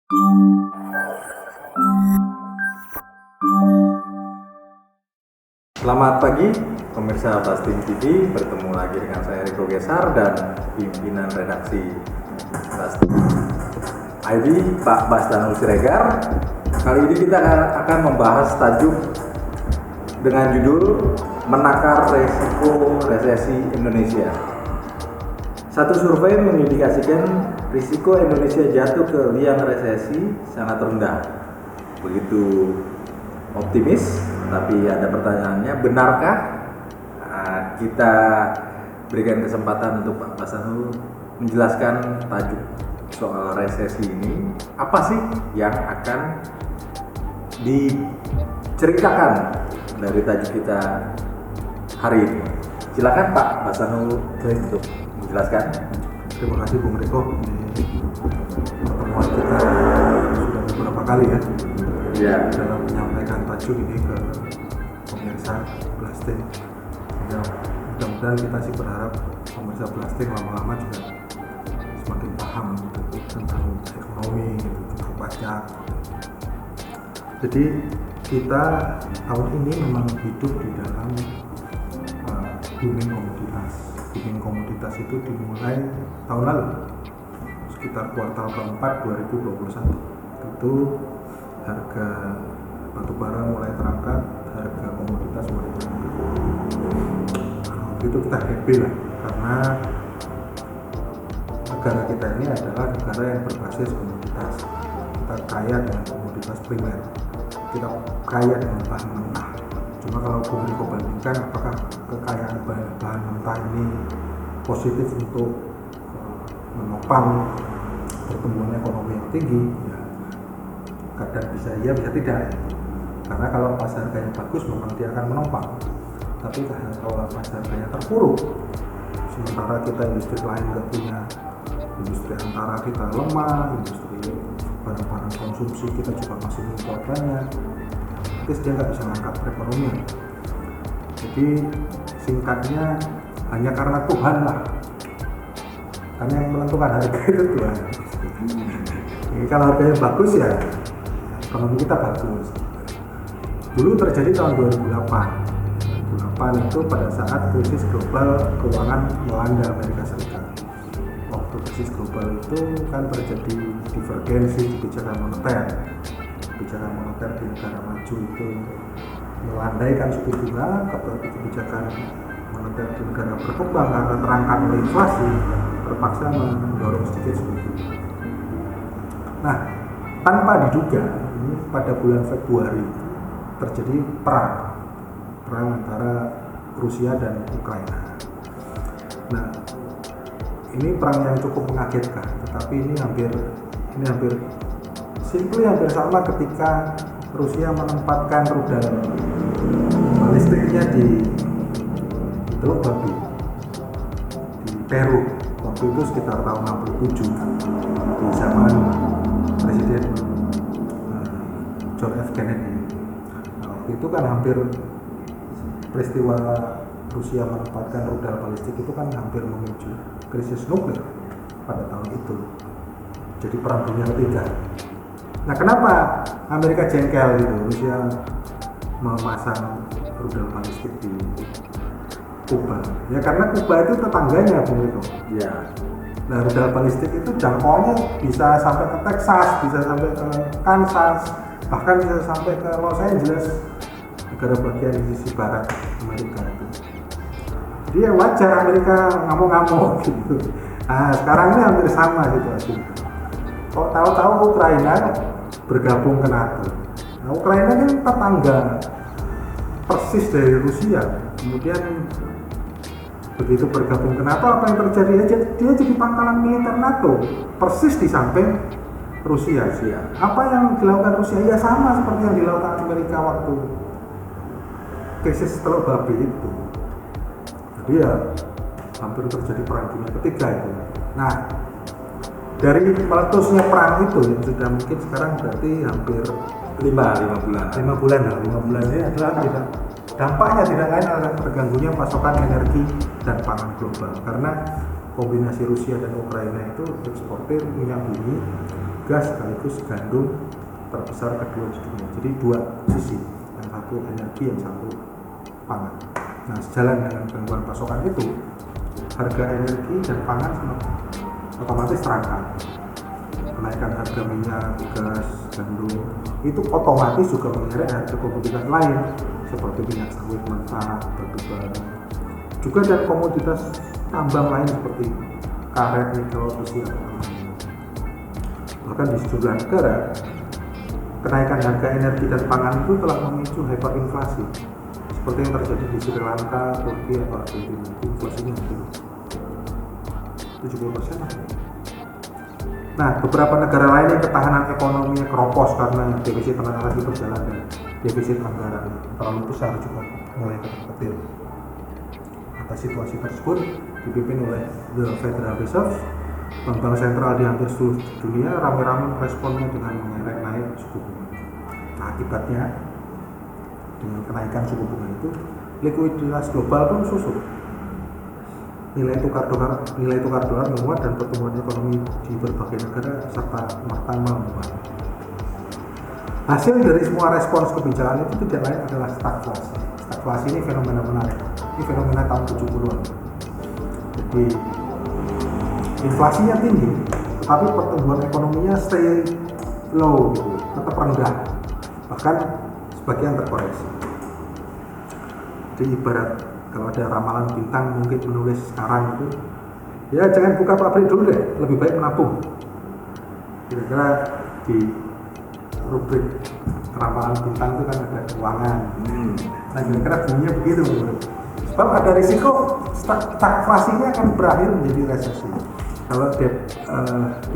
Selamat pagi pemirsa Blasting TV, bertemu lagi dengan saya Riko Gesar dan pimpinan redaksi Blasting ID Pak Bastanul Siregar. Kali ini kita akan membahas tajuk dengan judul Menakar Resiko Resesi Indonesia. Satu survei mengindikasikan risiko Indonesia jatuh ke liang resesi sangat rendah. Begitu optimis, tapi ada pertanyaannya, benarkah? Kita berikan kesempatan untuk Pak Bastanul menjelaskan tajuk soal resesi ini. Apa sih yang akan diceritakan dari tajuk kita hari ini? Silakan Pak Bastanul untuk menjelaskan. Terima kasih Bung Riko. Pertemuan kita sudah beberapa kali ya dalam menyampaikan tajuk ini ke pemirsa Blasting. Ya, mudah-mudahan kita sih berharap pemirsa Blasting lama-lama juga semakin paham tentang ekonomi, tentang pajak. Jadi kita tahun ini memang hidup di dalam booming komoditas. Booming komoditas itu dimulai tahun lalu, sekitar kuartal keempat 2021. Itu harga batubara mulai terangkat, harga komoditas mulai terangkat. Itu kita happy lah, karena negara kita ini adalah negara yang berbasis komoditas. Kita kaya dengan komoditas primer, kita kaya dengan bahan mentah. Cuma kalau Bung Riko bandingkan, apakah kekayaan bahan mentah ini positif untuk menopang pertumbuhan ekonomi yang tinggi? Ya, kadang bisa iya, bisa tidak. Karena kalau pas harganya bagus, memang dia akan menopang. Tapi kalau pas harganya terpuruk, sementara kita industri lain nggak punya, industri antara kita lemah, industri barang-barang konsumsi kita juga masih impor banyak, terus dia nggak bisa mengangkat perekonomian. Jadi singkatnya, hanya karena Tuhan lah, karena yang menentukan harga itu Tuhan. Jadi kalau harganya bagus ya ekonomi kita bagus. Dulu terjadi tahun 2008 itu pada saat krisis global keuangan melanda Amerika Serikat. Waktu krisis global itu kan terjadi divergensi kebijakan moneter. Kebijakan moneter di negara maju itu melandaikan suku bunga, kebijakan moneter di negara berkembang karena terangkat oleh inflasi terpaksa mendorong sedikit suku bunga. Nah, tanpa diduga, ini pada bulan Februari terjadi perang antara Rusia dan Ukraina. Nah, ini perang yang cukup mengagetkan, tetapi ini hampir sama ketika Rusia menempatkan rudal balistiknya di Teluk Babi di Peru. Waktu itu sekitar tahun 67 di zaman Presiden John F. Kennedy. Nah, waktu itu kan hampir peristiwa Rusia menempatkan rudal balistik itu kan hampir memicu krisis nuklir pada tahun itu. Jadi perang dunia ketiga. Nah, kenapa Amerika jengkel gitu? Rusia memasang rudal balistik di Kuba. Ya karena Kuba itu tetangganya, Bung Riko. Ya. Nah, rudal balistik itu jangkauannya bisa sampai ke Texas, bisa sampai ke Kansas, bahkan bisa sampai ke Los Angeles, negara bagian di sisi barat Amerika itu. Jadi ya wajar Amerika ngamuk-ngamuk gitu. Nah, sekarang ini hampir sama situasinya. Kok tahu-tahu Ukraina bergabung ke NATO. Nah, Ukraina kan tetangga persis dari Rusia. Kemudian begitu bergabung ke NATO, apa yang terjadi? Dia jadi pangkalan militer NATO, persis di samping Rusia. Apa yang dilakukan Rusia? Ya sama seperti yang dilakukan Amerika waktu krisis Teluk Babi itu. Jadi ya hampir terjadi perang dunia ketiga itu. Nah, dari meletusnya perang itu yang sudah mungkin sekarang berarti hampir 5 bulan. 5 bulan ini adalah dampaknya tidak lain adalah terganggunya pasokan energi dan pangan global, karena kombinasi Rusia dan Ukraina itu eksportir minyak bumi gas sekaligus gandum terbesar kedua di dunia. Jadi dua sisi, yang satu energi, yang satu pangan. Nah, sejalan dengan gangguan pasokan itu, harga energi dan pangan otomatis terangkat. Kenaikan harga minyak, gas, gandum itu otomatis juga mengerek harga komoditas lain seperti minyak sawit mentah, batu bara, juga dan komoditas tambang lain seperti karet, nikel, besi, atau aluminium. Bahkan di sejumlah negara, kenaikan harga energi dan pangan itu telah memicu hyperinflasi seperti yang terjadi di Sri Lanka, Turki, atau Argentina. Inflasinya hampir 70%. Nah, beberapa negara lain yang ketahanan ekonominya keropos karena defisit transaksi berjalan dan defisit anggaran terlalu besar juga mulai terkecil. Atas situasi tersebut dipimpin oleh The Federal Reserve, bank-bank sentral di hampir seluruh dunia rame-rame meresponnya dengan mengerek naik suku bunga. Nah, akibatnya dengan kenaikan suku bunga itu, likuiditas global pun susut. Nilai tukar dolar menguat dan pertumbuhan ekonomi di berbagai negara serta martamal membaik. Hasil dari semua respons kebijakan itu tidak lain adalah stagflasi. Stagflasi ini fenomena menarik. Ini fenomena tahun 70-an. Jadi inflasinya tinggi, tetapi pertumbuhan ekonominya stay low gitu, tetap rendah, bahkan sebagian terkoreksi. Jadi ibarat kalau ada ramalan bintang mungkin menulis sekarang itu, ya jangan buka pabrik dulu deh, lebih baik menabung. Kira-kira di rubrik ramalan bintang itu kan ada keuangan. Nah, kira-kira bunyinya begitu. Sebab ada risiko stagflasinya akan berakhir menjadi resesi. Kalau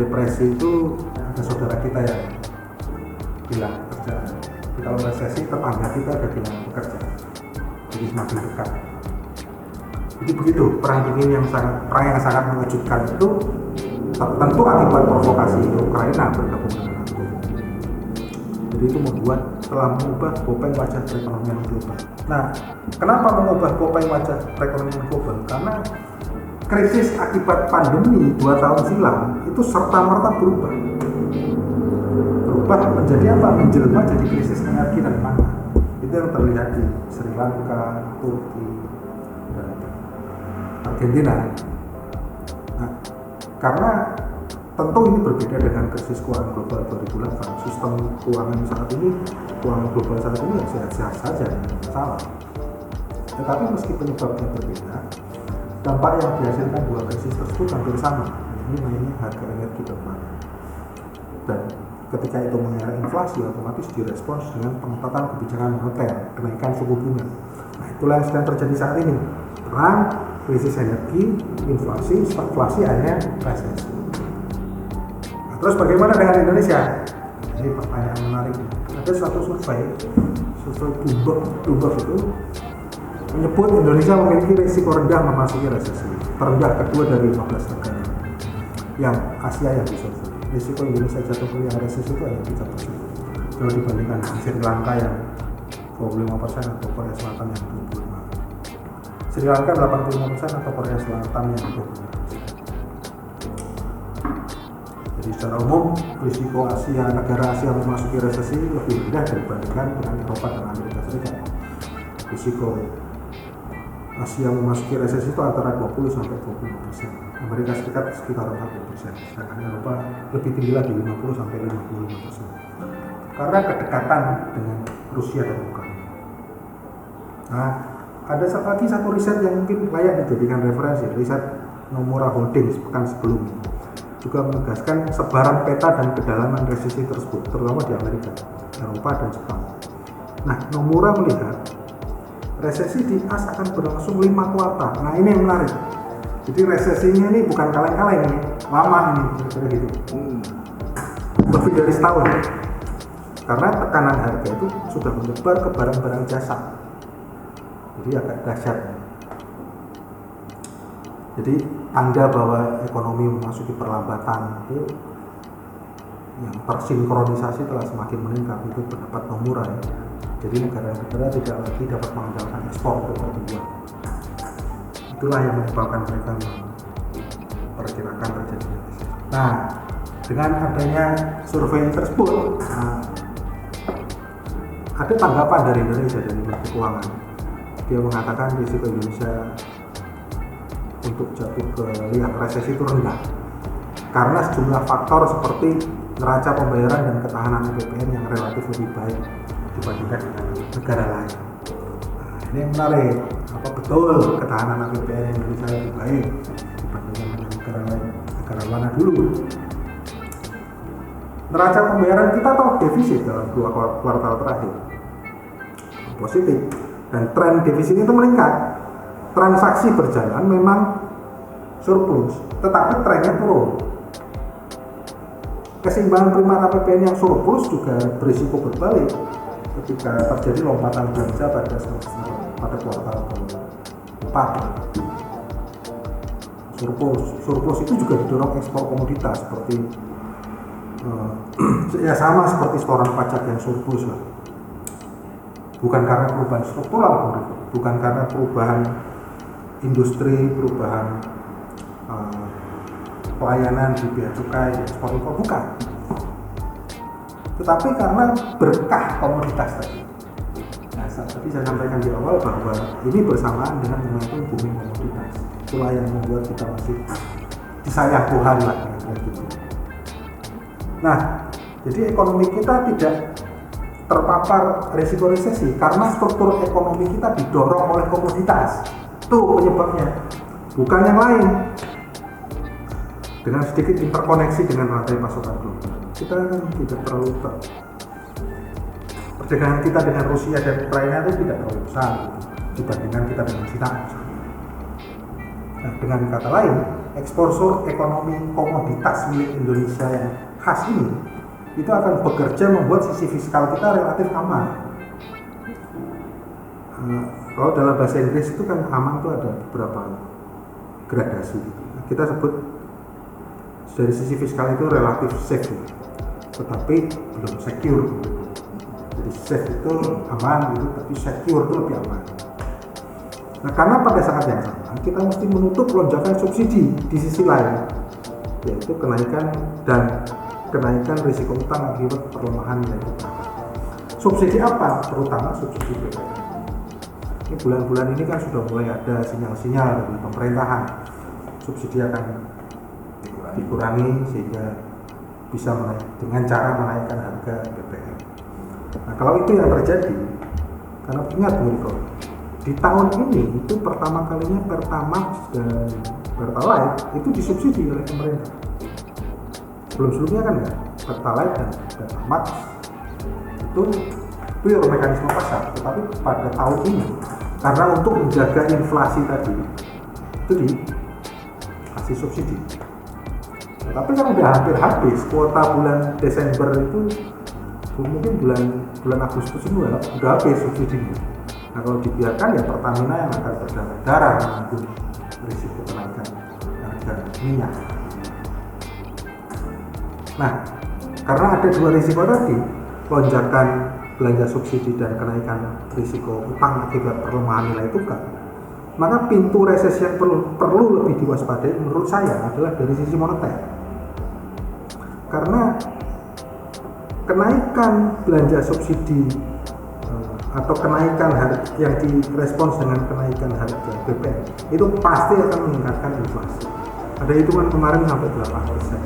depresi itu ada saudara kita yang bilang pekerjaan. Kalau resesi tetangga kita ada bilang pekerjaan. Jadi semakin dekat. Jadi begitu, perang yang sangat mengejutkan itu tentu akibat provokasi Ukraina bergabung dengan NATO. Jadi itu telah mengubah bopeng wajah perekonomian global. Nah, kenapa mengubah bopeng wajah perekonomian global? Karena krisis akibat pandemi 2 tahun silam itu serta-merta berubah menjadi apa? Menjelma jadi krisis energi dan pangan. Itu yang terlihat di Sri Lanka, Turki, dan Argentina. Nah, karena tentu ini berbeda dengan krisis keuangan global 2008. Sistem keuangan saat ini, keuangan global saat ini ya sehat-sehat saja, salah. Tetapi meski penyebabnya berbeda, dampak yang dihasilkan dua krisis tersebut hampir sama. Ini namanya harga energi dan pangan. Dan ketika itu mengerek inflasi, otomatis direspons dengan pengetatan kebijakan moneter, kenaikan suku bunga. Nah, itulah yang sedang terjadi saat ini. Perang, krisis energi, inflasi, stagflasi, akhirnya resesi. Nah, terus bagaimana dengan Indonesia? Ini pertanyaan menarik. Ada suatu survei Bloomberg itu menyebut Indonesia memiliki risiko rendah memasuki resesi, terendah kedua dari 15 negara yang Asia yang disurvei. Risiko Indonesia jatuh ke resesi itu hanya 3%. Kalau dibandingkan Sri Lanka yang 25% atau Korea Selatan yang 25%. Sri Lanka 85% atau Korea Selatan yang 25%. Jadi secara umum risiko negara Asia memasuki resesi lebih rendah dibandingkan dengan Eropa dan Amerika Serikat. Risiko Asia memasuki resesi itu antara 20 sampai 25%. Amerika Serikat sekitar 40%, sedangkan Eropa lebih tinggi lagi 50 sampai 55%. Karena kedekatan dengan Rusia dan Ukraina. Nah, ada lagi satu riset yang mungkin layak dijadikan referensi, riset Nomura Holdings pekan sebelumnya. Juga menegaskan sebaran peta dan kedalaman resesi tersebut, terutama di Amerika, Eropa, dan Jepang. Nah, Nomura melihat resesi di AS akan berlangsung 5 kuartal. Nah, ini yang menarik. Jadi resesinya ini bukan kaleng-kaleng ini, lama ini kira-kira gitu. Lebih dari setahun. Karena tekanan harga itu sudah menyebar ke barang-barang jasa. Jadi agak dahsyat. Jadi tanda bahwa ekonomi memasuki perlambatan itu yang tersinkronisasi telah semakin meningkat, itu pendapat Nomura ya. Jadi negara-negara tidak lagi dapat mengandalkan ekspor untuk pertumbuhan. Itulah yang menyebabkan mereka memperkirakan terjadinya resesi. Nah, dengan adanya survei tersebut, ada tanggapan dari Indonesia, dari Menteri Keuangan. Dia mengatakan risiko Indonesia untuk jatuh ke liang resesi itu rendah karena sejumlah faktor seperti neraca pembayaran dan ketahanan APBN yang relatif lebih baik dibandingkan dengan negara lain. Ini yang menarik, apa betul ketahanan APBN Indonesia lebih baik dibandingkan dengan negara lain? Negara mana dulu? Neraca pembayaran kita tahu defisit dalam 2 kuartal terakhir positif, dan tren defisit itu meningkat. Transaksi berjalan memang surplus, tetapi trennya turun. Keseimbangan primer APBN yang surplus juga berisiko berbalik ketika terjadi lompatan belanja pada kuartal keempat. Surplus itu juga didorong ekspor komoditas seperti ya sama seperti setoran pajak yang surplus lah. Bukan karena perubahan struktural, bukan karena perubahan industri, perubahan pelayanan di bea cukai, ekspor impor, bukan. Tetapi karena berkah komoditas tadi. Nah, tadi saya sampaikan di awal bahwa ini bersamaan dengan momentum booming komoditas. Itulah yang membuat kita masih disayang Tuhan lah gitu. Nah, jadi ekonomi kita tidak terpapar risiko resesi karena struktur ekonomi kita didorong oleh komoditas. Itu penyebabnya, bukan yang lain. Dengan sedikit interkoneksi dengan rantai pasokan global, kita kan tidak terlalu perdagangan kita dengan Rusia dan Ukraina itu tidak terlalu besar dibandingkan kita dengan China. Nah, dengan kata lain, eksposur ekonomi komoditas milik Indonesia yang khas ini itu akan bekerja membuat sisi fiskal kita relatif aman. Kalau dalam bahasa Inggris itu kan aman itu ada beberapa gradasi gitu. Kita sebut dari sisi fiskal itu relatif safe, tetapi belum secure. Jadi safe itu aman gitu, tapi secure itu lebih aman. Nah, karena pada saat yang sama kita mesti menutup lonjakan subsidi di sisi lain, yaitu kenaikan risiko utang akibat perlemahan nilai tukar. Subsidi apa? Terutama subsidi BBM. Ini bulan-bulan ini kan sudah mulai ada sinyal-sinyal dari pemerintahan subsidi akan dikurangi sehingga bisa dengan cara menaikkan harga BBM. Nah, kalau itu yang terjadi, karena ingat Bung, di tahun ini itu pertama kalinya Pertamax dan Pertalite itu disubsidi oleh pemerintah. Sebelumnya kan enggak, Pertalite dan Pertamax itu pure mekanisme pasar, tetapi pada tahun ini karena untuk menjaga inflasi tadi itu dikasih subsidi. Tapi kan udah hampir habis kuota bulan Desember itu, mungkin bulan Agustus itu udah habis subsidinya. Nah, kalau dibiarkan ya Pertamina yang akan berdarah-darah menanggung risiko kenaikan harga minyak. Nah, karena ada dua risiko tadi, lonjakan belanja subsidi dan kenaikan risiko utang akibat perlemahan nilai tukar, maka pintu resesi yang perlu lebih diwaspadai menurut saya adalah dari sisi moneter. Karena kenaikan belanja subsidi atau kenaikan yang direspons dengan kenaikan harga BBM itu pasti akan meningkatkan inflasi. Ada hitungan kemarin sampai 8%.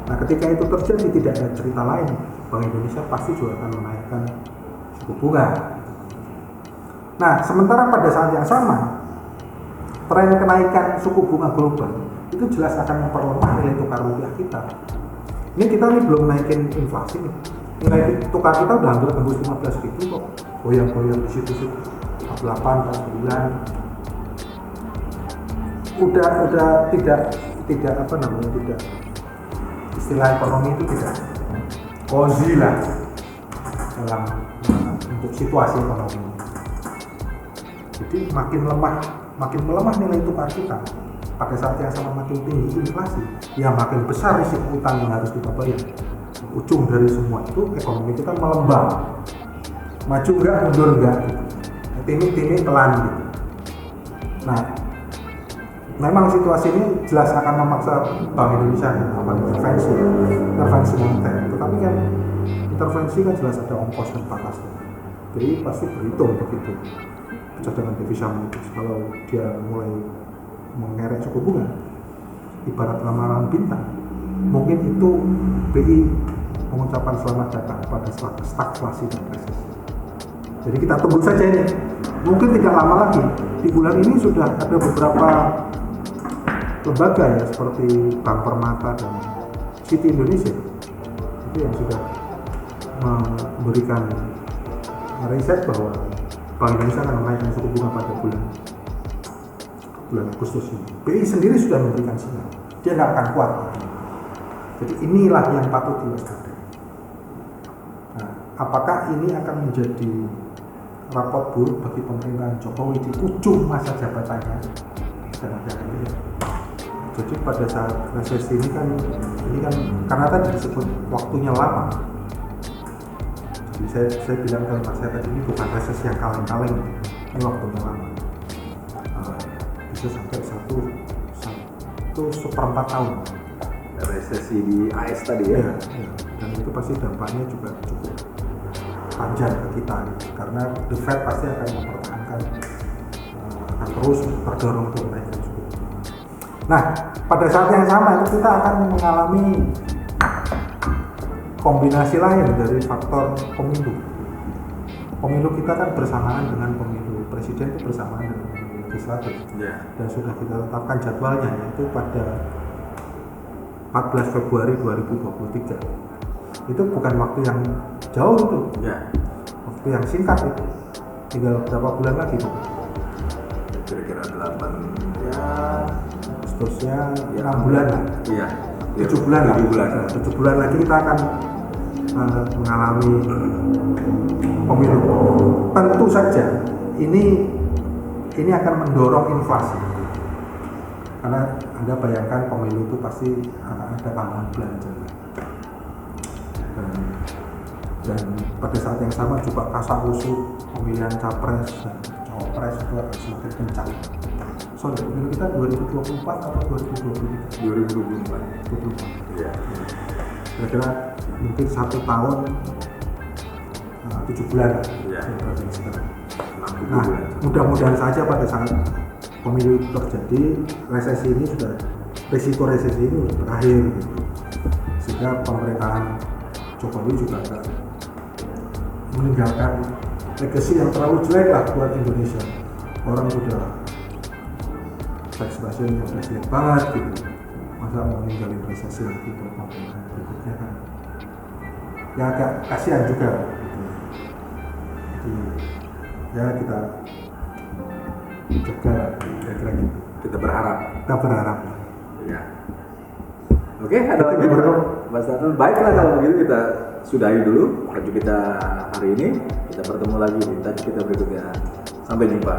Nah, ketika itu terjadi tidak ada cerita lain, Bank Indonesia pasti juga akan menaikkan suku bunga. Nah, sementara pada saat yang sama tren kenaikan suku bunga global itu jelas akan memperlemah nilai tukar rupiah kita. Ini kita belum naikin inflasi nih. Nilai tukar kita udah hampir tembus 15.000 kok. Goyang-goyang di situ 48, 49. Udah tidak istilah ekonomi itu tidak cozy lah dalam untuk situasi ekonomi. Jadi makin melemah nilai tukar kita. Pada saat yang sama makin tinggi inflasi, ya makin besar risiko utang yang harus kita bayar. Ujung dari semua itu ekonomi kita melembab, maju enggak, mundur enggak, gitu. Timik pelan gitu. Nah, memang situasi ini jelas akan memaksa Bank Indonesia akan intervensi moneter, tetapi kan intervensi kan jelas ada ongkos dan pakasnya. Jadi pasti berhitung begitu cadangan devisa menipis. Kalau dia mulai mengerek suku bunga, ibarat ramalan bintang, mungkin itu BI mengucapkan selamat datang pada stagflasi dan resesi. Jadi kita tunggu saja ini. Mungkin tidak lama lagi. Di bulan ini sudah ada beberapa lembaga ya seperti Bank Permata dan Citi Indonesia itu yang sudah memberikan riset bahwa Bank Indonesia akan menaikkan suku bunga pada bulan Agustus ini. BI sendiri sudah memberikan sinyal dia nggak akan kuat. Jadi inilah yang patut diwaspadai. Nah, apakah ini akan menjadi rapot buruk bagi pemerintahan Jokowi di ujung masa jabatannya? Dan akhirnya, jadi pada saat resesi ini kan karena tadi disebut waktunya lama. Jadi saya bilang ke Mas saya tadi ini bukan resesi yang kaleng-kaleng, ini waktunya lama. Bisa sampai satu seperempat tahun. Resesi di AS tadi ya? Ya. Dan itu pasti dampaknya juga cukup panjang ke kita karena The Fed pasti akan mempertahankan akan terus terdorong untuk menaikkan suku bunga. Nah, pada saat yang sama itu kita akan mengalami kombinasi lain dari faktor pemilu. Pemilu kita kan bersamaan dengan pemilu presiden itu bersamaan dengan pemilu legislatif. Dan sudah kita tetapkan jadwalnya yaitu pada 14 Februari 2023. Itu bukan waktu yang jauh itu. Waktu yang singkat itu. Tinggal berapa bulan lagi itu? Kira-kira 8 ya Agustusnya 6 bulan lah. Iya. 7 bulan lah. 7 bulan lagi kita akan mengalami pemilu. Tentu saja ini akan mendorong inflasi. Karena Anda bayangkan pemilu itu pasti akan ada tambahan belanja. Dan pada saat yang sama juga kasak-kusuk pemilihan capres dan cawapres itu akan semakin kencang. Sorry, pemilu kita 2024 atau 2023? 2024. Iya. Kira-kira mungkin 1 tahun 7 bulan. Iya. Nah, mudah-mudahan saja pada saat pemilu itu terjadi, risiko resesi ini sudah berakhir gitu. Sehingga pemerintahan Jokowi juga akan meninggalkan legacy yang terlalu jelek lah buat Indonesia. Orang sudah tax ratio-nya sudah jelek banget gitu. Masa mau ninggalin resesi lagi buat pemerintahan berikutnya kan? Ya agak kasihan juga gitu. Jadi ya kita jaga kira-kira gitu. Kita berharap. Ya. Oke, ada lagi Mas Darul. Baiklah kalau begitu kita sudahi dulu review kita hari ini. Kita bertemu lagi di tadi kita berikutnya. Sampai jumpa.